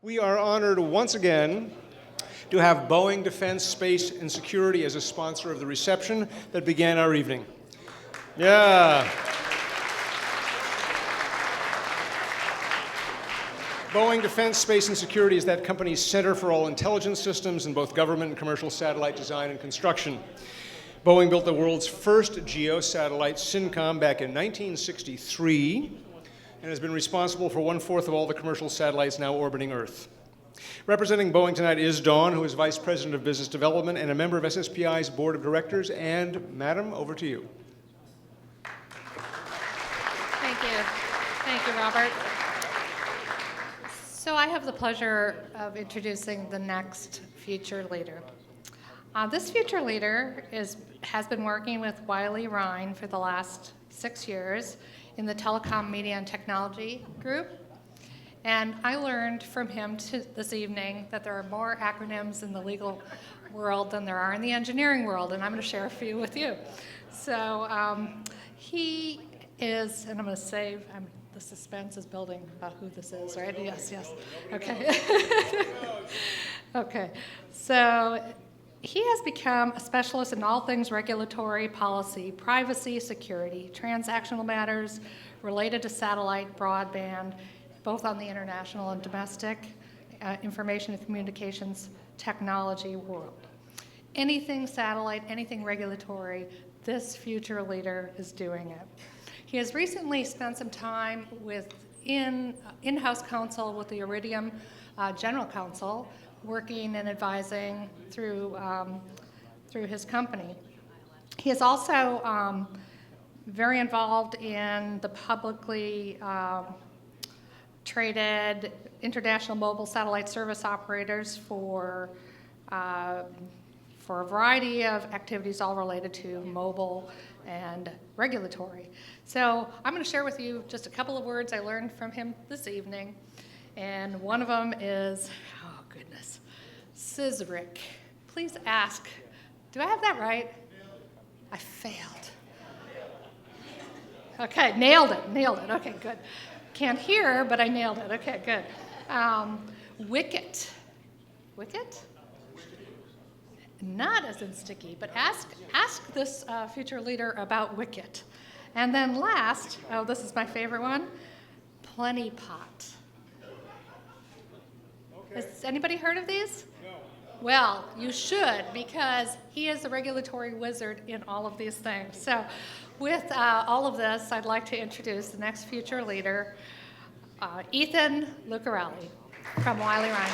We are honored once again to have Boeing Defense, Space, and Security as a sponsor of the reception that began our evening. Yeah. Boeing Defense, Space, and Security is that company's center for all intelligence systems in both government and commercial satellite design and construction. Boeing built the world's first GEO satellite, Syncom, back in 1963, and has been responsible for 1/4 of all the commercial satellites now orbiting Earth. Representing Boeing tonight is Dawn, who is Vice President of Business Development and a member of SSPI's Board of Directors. And, Madam, over to you. Thank you. Thank you, Robert. So I have the pleasure of introducing the next future leader. This future leader has been working with Wiley Rein for the last 6 years in the Telecom, Media, and Technology group. And I learned from him this evening that there are more acronyms in the legal world than there are in the engineering world, and I'm going to share a few with you. So he is, and I'm going to save, the suspense is building about who this is, right? Yes. Okay. Okay. So he has become a specialist in all things regulatory, policy, privacy, security, transactional matters related to satellite, broadband, both on the international and domestic information and communications technology world. Anything satellite, anything regulatory, this future leader is doing it. He has recently spent some time with in-house counsel with the Iridium General Counsel, working and advising through his company. He is also very involved in the publicly traded international mobile satellite service operators for a variety of activities all related to mobile and regulatory. So I'm going to share with you just a couple of words I learned from him this evening. And one of them is, oh goodness, SDARS. Please ask, do I have that right? I failed. Okay, nailed it. Okay, good. Can't hear, but I nailed it. Okay, good. Wicket. Wicket? Not as in sticky, but ask this future leader about Wicket. And then last, oh, this is my favorite one, Plenty Pot. Okay. Has anybody heard of these? No. Well, you should, because he is the regulatory wizard in all of these things. So with all of this, I'd like to introduce the next future leader, Ethan Lucarelli from Wiley Rein.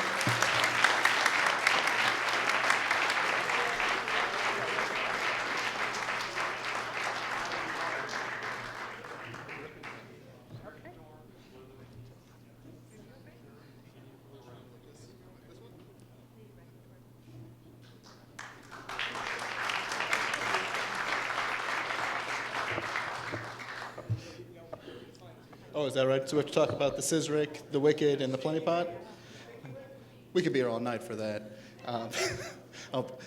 Oh, is that right? So we have to talk about the SDARS, the Wicked, and the Plenty Pot? We could be here all night for that.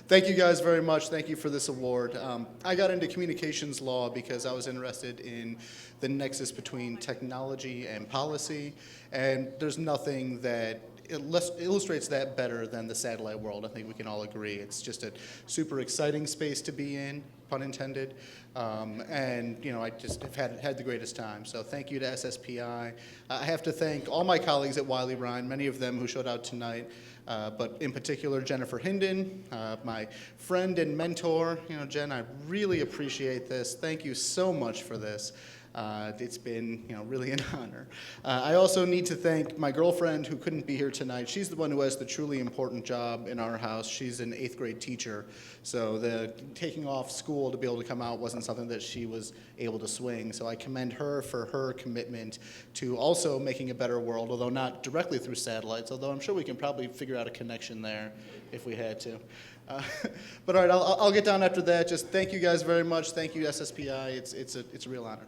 Thank you guys very much. Thank you for this award. I got into communications law because I was interested in the nexus between technology and policy, and there's nothing that illustrates that better than the satellite world. I think we can all agree. It's just a super exciting space to be in, pun intended. And I just have had the greatest time. So thank you to SSPI. I have to thank all my colleagues at Wiley Rein, many of them who showed out tonight, but in particular Jennifer Hinden, my friend and mentor. Jen, I really appreciate this. Thank you so much for this. It's been, really an honor. I also need to thank my girlfriend who couldn't be here tonight. She's the one who has the truly important job in our house. She's an 8th grade teacher, so the taking off school to be able to come out wasn't something that she was able to swing. So I commend her for her commitment to also making a better world, although not directly through satellites, although I'm sure we can probably figure out a connection there if we had to. But all right, I'll get down after that. Just thank you guys very much. Thank you, SSPI. It's a real honor.